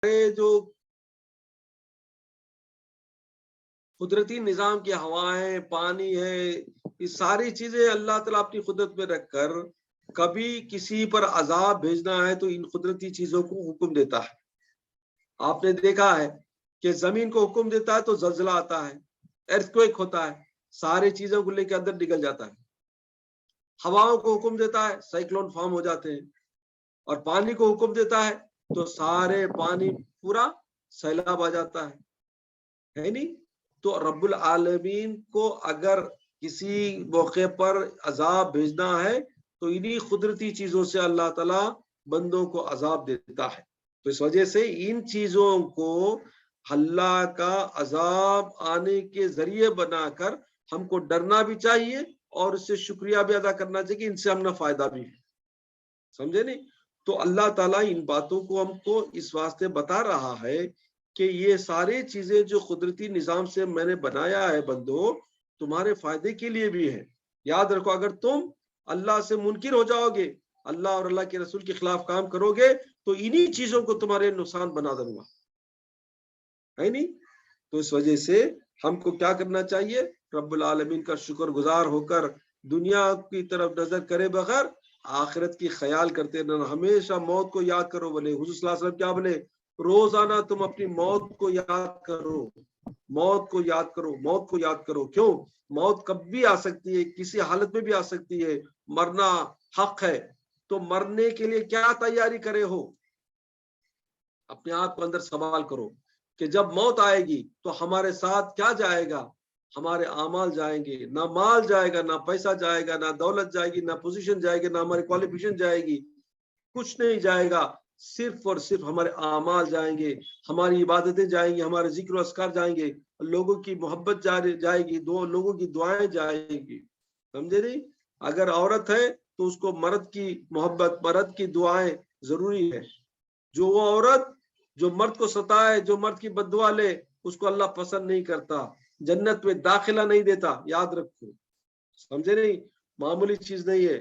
جو قدرتی نظام کی ہوائیں، پانی ہے، یہ ساری چیزیں اللہ تعالیٰ اپنی قدرت میں رکھ کر کبھی کسی پر عذاب بھیجنا ہے تو ان قدرتی چیزوں کو حکم دیتا ہے۔ آپ نے دیکھا ہے کہ زمین کو حکم دیتا ہے تو زلزلہ آتا ہے، ایرتھکویک ہوتا ہے، ساری چیزوں کو لے کے اندر نکل جاتا ہے۔ ہواؤں کو حکم دیتا ہے، سائیکلون فارم ہو جاتے ہیں، اور پانی کو حکم دیتا ہے تو سارے پانی پورا سیلاب آ جاتا ہے نہیں؟ تو رب العالمین کو اگر کسی موقع پر عذاب بھیجنا ہے تو انہی قدرتی چیزوں سے اللہ تعالیٰ بندوں کو عذاب دیتا ہے۔ تو اس وجہ سے ان چیزوں کو اللہ کا عذاب آنے کے ذریعے بنا کر ہم کو ڈرنا بھی چاہیے اور اس سے شکریہ بھی ادا کرنا چاہیے کہ ان سے ہم نے فائدہ بھی ہے۔ سمجھے نہیں؟ تو اللہ تعالیٰ ان باتوں کو ہم کو اس واسطے بتا رہا ہے کہ یہ ساری چیزیں جو قدرتی نظام سے میں نے بنایا ہے بندو، تمہارے فائدے کے لیے بھی ہے۔ یاد رکھو، اگر تم اللہ سے منکر ہو جاؤ گے، اللہ اور اللہ کے رسول کے خلاف کام کرو گے تو انہی چیزوں کو تمہارے نقصان بنا دوں گا، ہے نہیں؟ تو اس وجہ سے ہم کو کیا کرنا چاہیے؟ رب العالمین کا شکر گزار ہو کر دنیا کی طرف نظر کرے بغیر آخرت کی خیال کرتے رہنا۔ ہمیشہ موت کو یاد کرو۔ بولے حضور صلی اللہ علیہ وسلم کیا بولے؟ روزانہ تم اپنی موت کو یاد کرو، موت کو یاد کرو، موت کو یاد کرو۔ کیوں؟ موت کب بھی آ سکتی ہے، کسی حالت میں بھی آ سکتی ہے، مرنا حق ہے۔ تو مرنے کے لیے کیا تیاری کرے ہو؟ اپنے آپ کو اندر سوال کرو کہ جب موت آئے گی تو ہمارے ساتھ کیا جائے گا؟ ہمارے اعمال جائیں گے، نہ مال جائے گا، نہ پیسہ جائے گا، نہ دولت جائے گی، نہ پوزیشن جائے گی، نہ ہماری کوالیفیکیشن جائے گی، کچھ نہیں جائے گا۔ صرف اور صرف ہمارے اعمال جائیں گے، ہماری عبادتیں جائیں گی، ہمارے ذکر و اذکار جائیں گے، لوگوں کی محبت جائے گی، لوگوں کی دعائیں جائیں گی۔ سمجھے نہیں؟ اگر عورت ہے تو اس کو مرد کی محبت، مرد کی دعائیں ضروری ہے۔ جو وہ عورت جو مرد کو ستائے، جو مرد کی بد دعا لے، اس کو اللہ پسند نہیں کرتا، جنت میں داخلہ نہیں دیتا۔ یاد رکھو، سمجھے نہیں؟ معمولی چیز نہیں ہے۔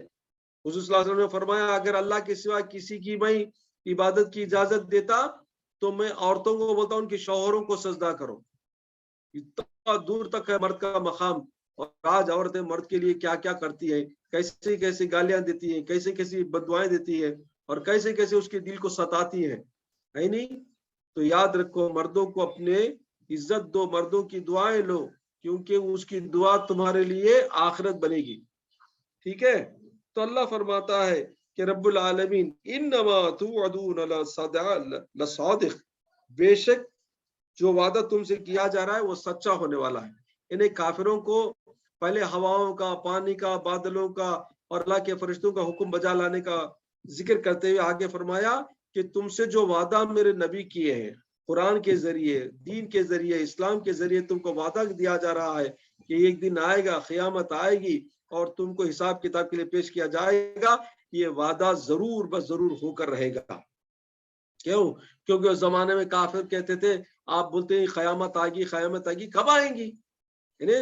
حضور صلی اللہ علیہ وسلم نے فرمایا اگر اللہ کے سوا کسی کی میں عبادت کی اجازت دیتا تو میں عورتوں کو بولتا ہوں ان کے شوہروں کو سجدہ کرو۔ اتنا دور تک ہے مرد کا مقام، اور آج عورتیں مرد کے لیے کیا کیا کرتی ہیں، کیسے کیسے گالیاں دیتی ہیں، کیسے کیسی بددعائیں دیتی ہیں، اور کیسے کیسے اس کے دل کو ستاتی ہیں، ہے نہیں؟ تو یاد رکھو، مردوں کو اپنے عزت دو، مردوں کی دعائیں لو، کیونکہ اس کی دعا تمہارے لیے آخرت بنے گی۔ ٹھیک ہے؟ تو اللہ فرماتا ہے کہ رب العالمین انما توعدون لصادق، بے شک جو وعدہ تم سے کیا جا رہا ہے وہ سچا ہونے والا ہے۔ انہیں کافروں کو پہلے ہواؤں کا، پانی کا، بادلوں کا اور اللہ کے فرشتوں کا حکم بجا لانے کا ذکر کرتے ہوئے آگے فرمایا کہ تم سے جو وعدہ میرے نبی کیے ہیں، قرآن کے ذریعے، دین کے ذریعے، اسلام کے ذریعے تم کو وعدہ دیا جا رہا ہے کہ ایک دن آئے گا، قیامت آئے گی اور تم کو حساب کتاب کے لیے پیش کیا جائے گا، یہ وعدہ ضرور بس ضرور ہو کر رہے گا۔ کیوں؟ کیونکہ اس زمانے میں کافر کہتے تھے، آپ بولتے ہیں قیامت آئے گی، قیامت آئے گی، کب آئیں گی؟ یعنی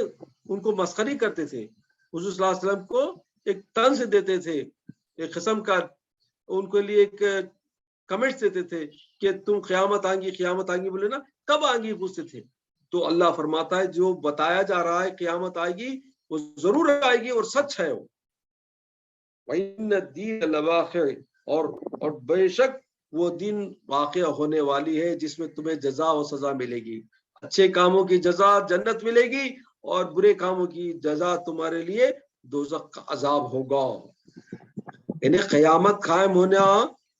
ان کو مسخری کرتے تھے، حضور صلی اللہ علیہ وسلم کو ایک طنز دیتے تھے، ایک قسم کا ان کے لیے ایک کمنٹس دیتے تھے کہ تم قیامت آئیں گی، قیامت آئیں گی، بولے نا کب آئیں گی پوچھتے تھے۔ تو اللہ فرماتا ہے جو بتایا جا رہا ہے قیامت آئے گی وہ ضرور آئے گی اور سچ ہے وہ۔ وَإِنَّ الدِّينَ لَوَاقِعٌ، اور بے شک وہ دن واقع ہونے والی ہے جس میں تمہیں جزا و سزا ملے گی۔ اچھے کاموں کی جزا جنت ملے گی اور برے کاموں کی جزا تمہارے لیے دوزخ کا عذاب ہوگا۔ یعنی قیامت قائم ہونا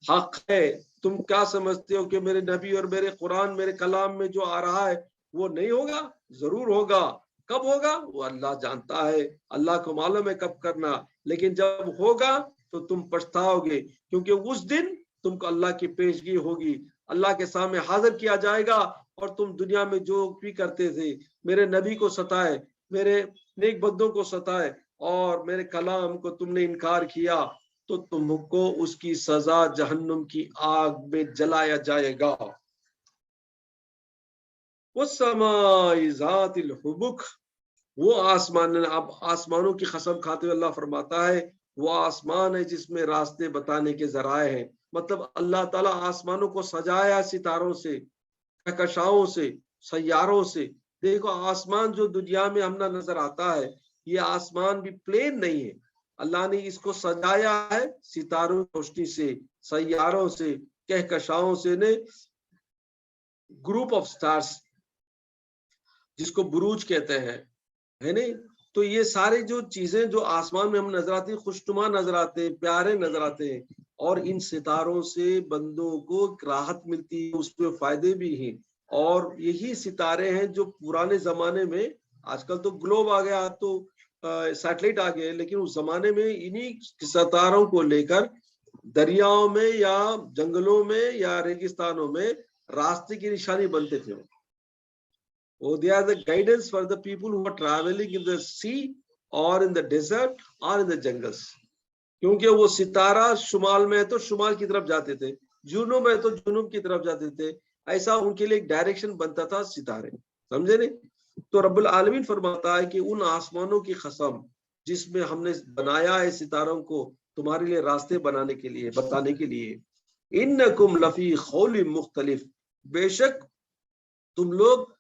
حق ہے۔ تم کیا سمجھتے ہو کہ میرے نبی اور میرے قرآن، میرے کلام میں جو آ رہا ہے وہ نہیں ہوگا؟ ضرور ہوگا۔ کب ہوگا وہ اللہ جانتا ہے، اللہ کو معلوم ہے کب کرنا، لیکن جب ہوگا تو تم پچھتاؤ گے، کیونکہ اس دن تم کو اللہ کی پیشگی ہوگی، اللہ کے سامنے حاضر کیا جائے گا، اور تم دنیا میں جو بھی کرتے تھے، میرے نبی کو ستائے، میرے نیک بندوں کو ستائے اور میرے کلام کو تم نے انکار کیا، تو تم کو اس کی سزا جہنم کی آگ میں جلایا جائے گا۔ وَالسَّمَاءِ ذَاتِ الْحُبُكِ، وہ آسمان، اب آسمانوں کی قسم کھاتے ہوئے اللہ فرماتا ہے وہ آسمان ہے جس میں راستے بتانے کے ذرائع ہیں۔ مطلب اللہ تعالیٰ آسمانوں کو سجایا ستاروں سے، کہکشاؤں سے، سیاروں سے. دیکھو آسمان جو دنیا میں ہم نظر آتا ہے، یہ آسمان بھی پلین نہیں ہے. اللہ نے اس کو سجایا ہے ستاروں کی روشنی سے، سیاروں سے، کہکشاؤں سے، نے گروپ آف سٹارز جس کو بروج کہتے ہیں، ہے نہیں. تو یہ سارے جو چیزیں جو آسمان میں ہم نظر آتی ہیں، خوشنما نظر آتے ہیں، پیارے نظر آتے ہیں، اور ان ستاروں سے بندوں کو راحت ملتی ہے، اس پہ فائدے بھی ہیں. اور یہی ستارے ہیں جو پرانے زمانے میں، آج کل تو گلوب آ گیا تو سیٹلائٹ آ گئے، لیکن اس زمانے میں انہی ستاروں کو لے کر دریاؤں میں یا جنگلوں میں یا ریگستانوں میں راستے کی نشانی بنتے تھے. Oh, they are the guidance for the people who are traveling in the sea or in the desert or in the jungles. کیونکہ وہ ستارہ شمال میں ہے تو شمال کی طرف جاتے تھے، جنوب میں تو جنوب کی طرف جاتے تھے. ایسا ان کے لیے ایک ڈائریکشن بنتا تھا ستارے. سمجھے نہیں؟ تو رب العالمین فرماتا ہے کہ ان آسمانوں کی قسم جس میں ہم نے بنایا ہے ستاروں کو تمہارے لیے راستے بنانے کے لیے، بتانے کے لیے. انکم لفی قول مختلف، بے شک تم لوگ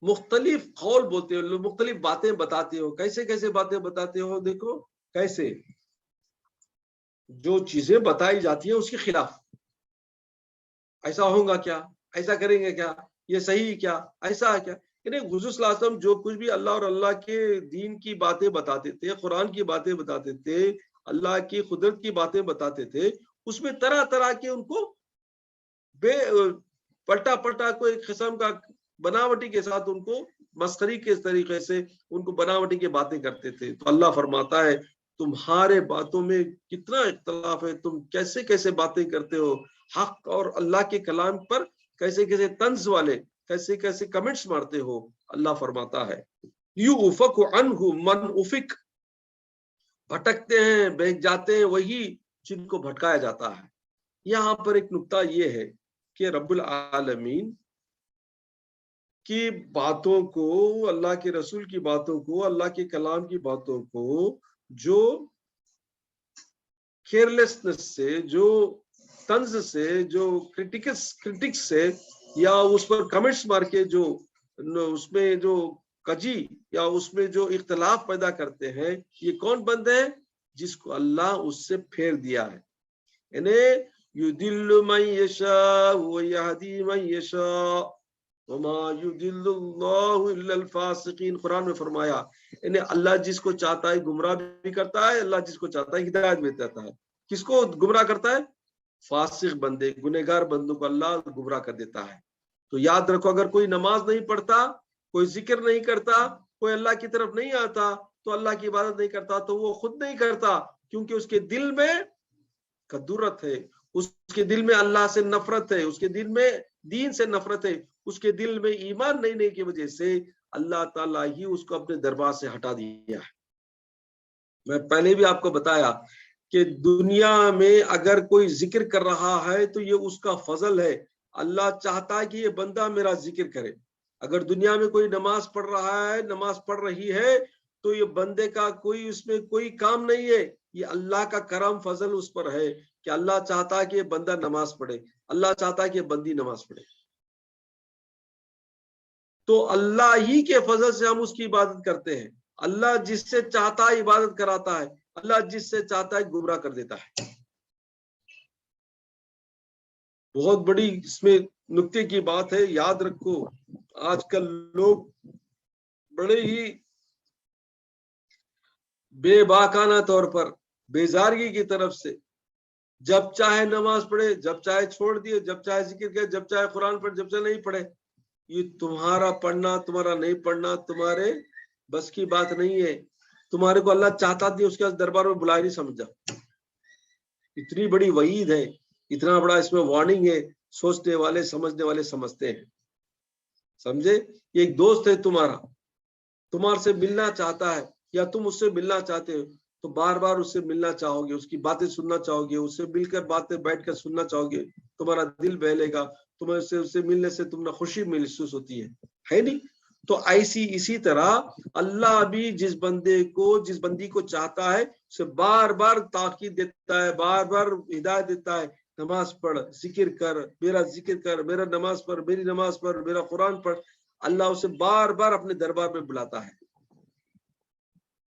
مختلف قول بولتے ہو، مختلف باتیں بتاتے ہو. کیسے کیسے باتیں بتاتے ہو؟ دیکھو کیسے، جو چیزیں بتائی جاتی ہیں اس کے خلاف. ایسا ہوگا کیا، ایسا کریں گے کیا، یہ صحیح کیا، ایسا ہے کیا. یعنی حضور صلی اللہ علیہ وسلم جو کچھ بھی اللہ اور اللہ کے دین کی باتیں بتاتے تھے، قرآن کی باتیں بتاتے تھے، اللہ کی قدرت کی باتیں بتاتے تھے، اس میں طرح طرح کے ان کو پلٹا پلٹا کو ایک قسم کا بناوٹی کے ساتھ ان کو مسخری کے طریقے سے ان کو بناوٹی کی باتیں کرتے تھے. تو اللہ فرماتا ہے تمہارے باتوں میں کتنا اختلاف ہے، تم کیسے کیسے باتیں کرتے ہو، حق اور اللہ کے کلام پر کیسے کیسے طنز والے کیسے کیسے کمنٹس مارتے ہو. اللہ فرماتا ہے یؤفک عنہ من افک، بھٹکتے ہیں، بہک جاتے ہیں وہی جن کو بھٹکایا جاتا ہے. یہاں پر ایک نقطہ یہ ہے کہ رب العالمین کی باتوں کو، اللہ کے رسول کی باتوں کو، اللہ کے کلام کی باتوں کو جو کیئرلیسنس سے، جو طنز سے، جو کرٹکس سے، یا اس پر کمنٹس مار کے جو اس میں جو کجی یا اس میں جو اختلاف پیدا کرتے ہیں، یہ کون بندے ہیں؟ جس کو اللہ اس سے پھیر دیا ہے. یعنی یضل من یشاء ویہدی من یشاء وما یضل اللہ الا الفاسقین. قرآن میں فرمایا یعنی اللہ جس کو چاہتا ہے گمراہ بھی کرتا ہے، اللہ جس کو چاہتا ہے ہدایت بھی دیتا ہے. کس کو گمراہ کرتا ہے؟ فاسق بندے، گنہگار بندوں کو اللہ گمراہ کر دیتا ہے. تو یاد رکھو، اگر کوئی نماز نہیں پڑھتا، کوئی ذکر نہیں کرتا، کوئی اللہ کی طرف نہیں آتا، تو اللہ کی عبادت نہیں کرتا، تو وہ خود نہیں کرتا، کیونکہ اس کے دل میں کدورت ہے، اس کے دل میں اللہ سے نفرت ہے، اس کے دل میں دین سے نفرت ہے، اس کے دل میں ایمان نہیں ہونے کی وجہ سے اللہ تعالیٰ ہی اس کو اپنے دربار سے ہٹا دیا ہے. میں پہلے بھی آپ کو بتایا کہ دنیا میں اگر کوئی ذکر کر رہا ہے تو یہ اس کا فضل ہے. اللہ چاہتا ہے کہ یہ بندہ میرا ذکر کرے. اگر دنیا میں کوئی نماز پڑھ رہا ہے، نماز پڑھ رہی ہے، تو یہ بندے کا کوئی اس میں کوئی کام نہیں ہے، یہ اللہ کا کرم فضل اس پر ہے کہ اللہ چاہتا ہے کہ یہ بندہ نماز پڑھے، اللہ چاہتا ہے کہ یہ بندی نماز پڑھے. تو اللہ ہی کے فضل سے ہم اس کی عبادت کرتے ہیں. اللہ جس سے چاہتا ہے عبادت کراتا ہے، اللہ جس سے چاہتا ہے گمراہ کر دیتا ہے. بہت بڑی اس میں نکتے کی بات ہے، یاد رکھو. آج کل لوگ بڑے ہی بے باکانہ طور پر، بیزارگی کی طرف سے جب چاہے نماز پڑھے، جب چاہے چھوڑ دیے، جب چاہے ذکر کرے، جب چاہے قرآن پڑھے، جب چاہے نہیں پڑھے. یہ تمہارا پڑھنا، تمہارا نہیں پڑھنا تمہارے بس کی بات نہیں ہے. تمہارے کو اللہ چاہتا تھی اس کے دربار میں بلائے نہیں سمجھا. اتنی بڑی وعید ہے، اتنا بڑا اس میں وارننگ ہے. سوچنے والے سمجھنے والے سمجھتے ہیں. سمجھے؟ ایک دوست ہے تمہارا، تمہارے سے ملنا چاہتا ہے یا تم اس سے ملنا چاہتے ہو، تو بار بار اس سے ملنا چاہو گے، اس کی باتیں سننا چاہو گے، اس سے مل کر باتیں بیٹھ کر سننا چاہو گے، تمہارا دل بہلے گا، تمہیں اس سے ملنے سے تمہیں خوشی محسوس ہوتی ہے نہیں؟ تو اسی طرح اللہ بھی جس بندے کو، جس بندی کو چاہتا ہے اسے بار بار تاکید دیتا ہے، بار بار ہدایت دیتا ہے نماز پڑھ، ذکر کر، میرا ذکر کر، میرا نماز پڑھ، میری نماز پڑھ، میرا قرآن پڑھ، اللہ اسے بار بار اپنے دربار میں بلاتا ہے۔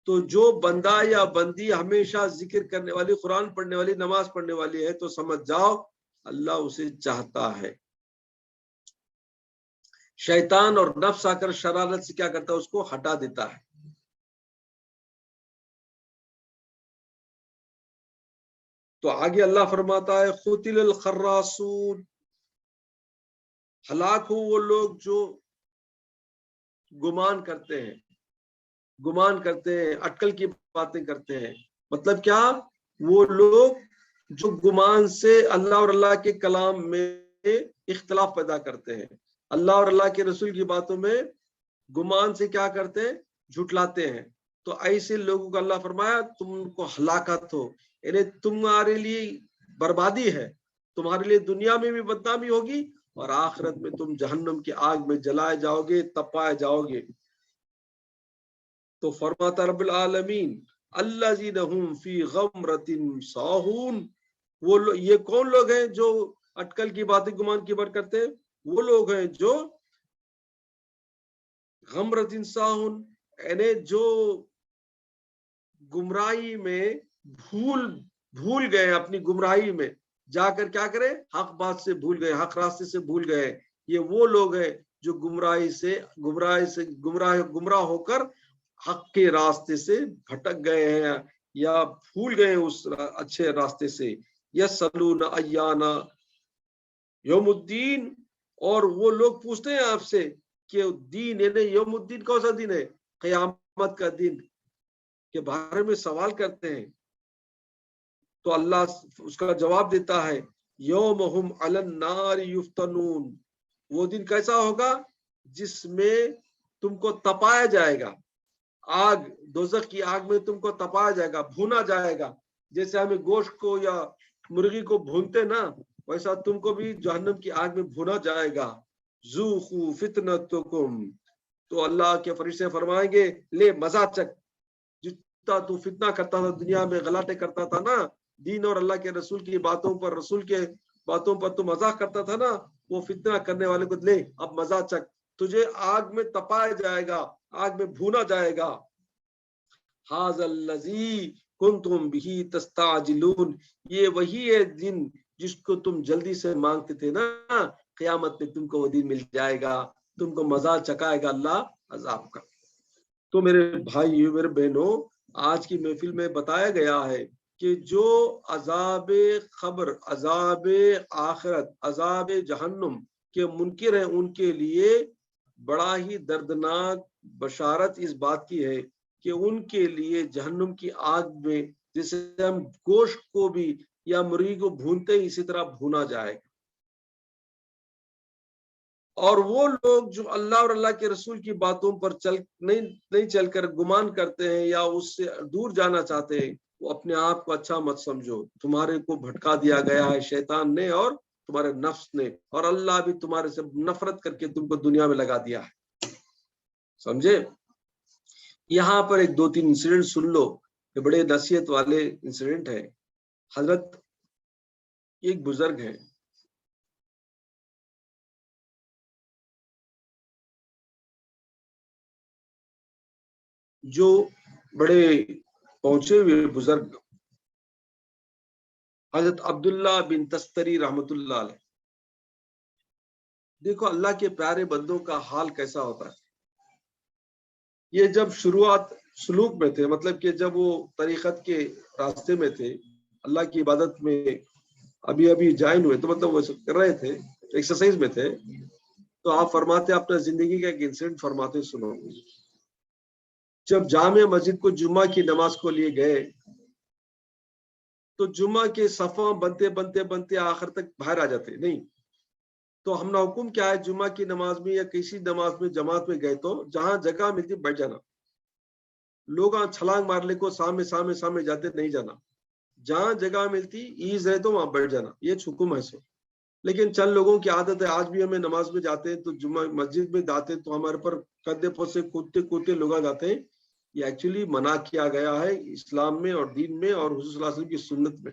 تو جو بندہ یا بندی ہمیشہ ذکر کرنے والی، قرآن پڑھنے والی، نماز پڑھنے والی ہے تو سمجھ جاؤ اللہ اسے چاہتا ہے۔ شیطان اور نفس آ کر شرارت سے کیا کرتا ہے، اس کو ہٹا دیتا ہے۔ تو آگے اللہ فرماتا ہے قتل الخراصون، ہلاک ہو وہ لوگ جو گمان کرتے ہیں، گمان کرتے ہیں، اٹکل کی باتیں کرتے ہیں۔ مطلب کیا؟ وہ لوگ جو گمان سے اللہ اور اللہ کے کلام میں اختلاف پیدا کرتے ہیں، اللہ اور اللہ کے رسول کی باتوں میں گمان سے کیا کرتے ہیں، جھٹلاتے ہیں۔ تو ایسے لوگوں کو اللہ فرمایا تم کو ہلاکت ہو، یعنی تمہارے لیے بربادی ہے، تمہارے لیے دنیا میں بھی بدنامی ہوگی اور آخرت میں تم جہنم کی آگ میں جلائے جاؤ گے، تپائے جاؤ گے۔ تو فرماتا رب العالمین الذین هم فی غمرۃ ساہون، وہ یہ کون لوگ ہیں جو اٹکل کی باتیں گمان کی بات کرتے ہیں؟ وہ لوگ ہیں جو غمرۃ ساہون، یعنی جو گمراہی میں بھول گئے، اپنی گمراہی میں جا کر کیا کرے، حق بات سے بھول گئے، حق راستے سے بھول گئے۔ یہ وہ لوگ ہیں جو گمراہ ہو کر حق کے راستے سے بھٹک گئے ہیں یا بھول گئے اس اچھے راستے سے۔ یسألون ایانا یوم الدین، اور وہ لوگ پوچھتے ہیں آپ سے کہ دین، یعنی یوم الدین کون سا دن ہے؟ قیامت کا دن کے بارے میں سوال کرتے ہیں۔ تو اللہ اس کا جواب دیتا ہے یوم ہم علی النار یفتنون، وہ دن کیسا ہوگا جس میں تم کو تپایا جائے گا، آگ، دوزخ کی آگ میں تم کو تپایا جائے گا، بھونا جائے گا۔ جیسے ہمیں گوشت کو یا مرغی کو بھونتے نا، ویسا تم کو بھی جہنم کی آگ میں بھونا جائے گا۔ ذوقوا فتنتکم، تو اللہ کے فرشتے فرمائیں گے لے مزہ چک، جتنا تو فتنہ کرتا تھا دنیا میں، غلاٹے کرتا تھا نا دین اور اللہ کے رسول کی باتوں پر، رسول کے باتوں پر تو مزاق کرتا تھا نا، وہ فتنہ کرنے والے کو لے اب مزہ چک، تجھے آگ میں تپایا جائے گا، آگ میں بھونا جائے گا۔ ھذا الذی کنتم بہ تستعجلون، یہ وہی ہے دن جس کو تم جلدی سے مانگتے تھے نا، قیامت میں تم کو وہ دن مل جائے گا، تم کو مزہ چکائے گا اللہ عذاب کا۔ تو میرے بھائیو، میرے بہنوں، آج کی محفل میں بتایا گیا ہے کہ جو عذاب قبر، عذاب آخرت، عذاب جہنم کے منکر ہیں، ان کے لیے بڑا ہی دردناک بشارت اس بات کی ہے کہ ان کے لیے جہنم کی آگ میں جیسے ہم گوشت کو بھی یا مرغی کو بھونتے ہیں اسی طرح بھونا جائے گا۔ اور وہ لوگ جو اللہ اور اللہ کے رسول کی باتوں پر نہیں چل کر گمان کرتے ہیں یا اس سے دور جانا چاہتے ہیں، وہ اپنے آپ کو اچھا مت سمجھو، تمہارے کو بھٹکا دیا گیا ہے شیطان نے اور تمہارے نفس نے، اور اللہ بھی تمہارے سے نفرت کر کے تم کو دنیا میں لگا دیا ہے، سمجھے؟ یہاں پر ایک دو تین انسیڈنٹ سن لو، یہ بڑے نصیحت والے انسیڈنٹ ہے۔ حضرت ایک بزرگ ہیں، جو بڑے پہنچے ہوئے بزرگ، حضرت عبداللہ بن تستری رحمت اللہ علیہ۔ دیکھو اللہ کے پیارے بندوں کا حال کیسا ہوتا ہے۔ یہ جب شروعات سلوک میں تھے، مطلب کہ جب وہ طریقت کے راستے میں تھے، اللہ کی عبادت میں ابھی جوائن ہوئے، تو مطلب وہ کر رہے تھے، ایکسرسائز میں تھے، تو آپ فرماتے اپنا زندگی کا ایک انسیڈنٹ فرماتے سنو۔ جب جامع مسجد کو جمعہ کی نماز کو لیے گئے تو جمعہ کے صفوں بنتے بنتے بنتے آخر تک باہر آ جاتے نہیں، تو ہم نے حکم کیا ہے جمعہ کی نماز میں یا کسی نماز میں جماعت میں گئے تو جہاں جگہ ملتی بیٹھ جانا، لوگ چھلانگ مار لے کو سامنے جاتے نہیں جانا، جہاں جگہ ملتی ایز ہے تو وہاں بیٹھ جانا، یہ حکم ہے سو۔ لیکن چند لوگوں کی عادت ہے، آج بھی ہمیں نماز میں جاتے ہیں تو جمعہ مسجد میں جاتے تو ہمارے پر کندھے پر سے کودتے لوگ آ جاتے ہیں۔ یہ ایکچولی منع کیا گیا ہے اسلام میں اور دین میں اور حضور صلی اللہ علیہ وسلم کی سنت میں۔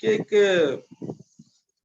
کہ ایک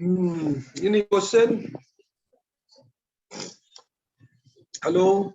Any question? Hello,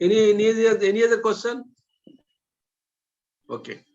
Any other question? Okay,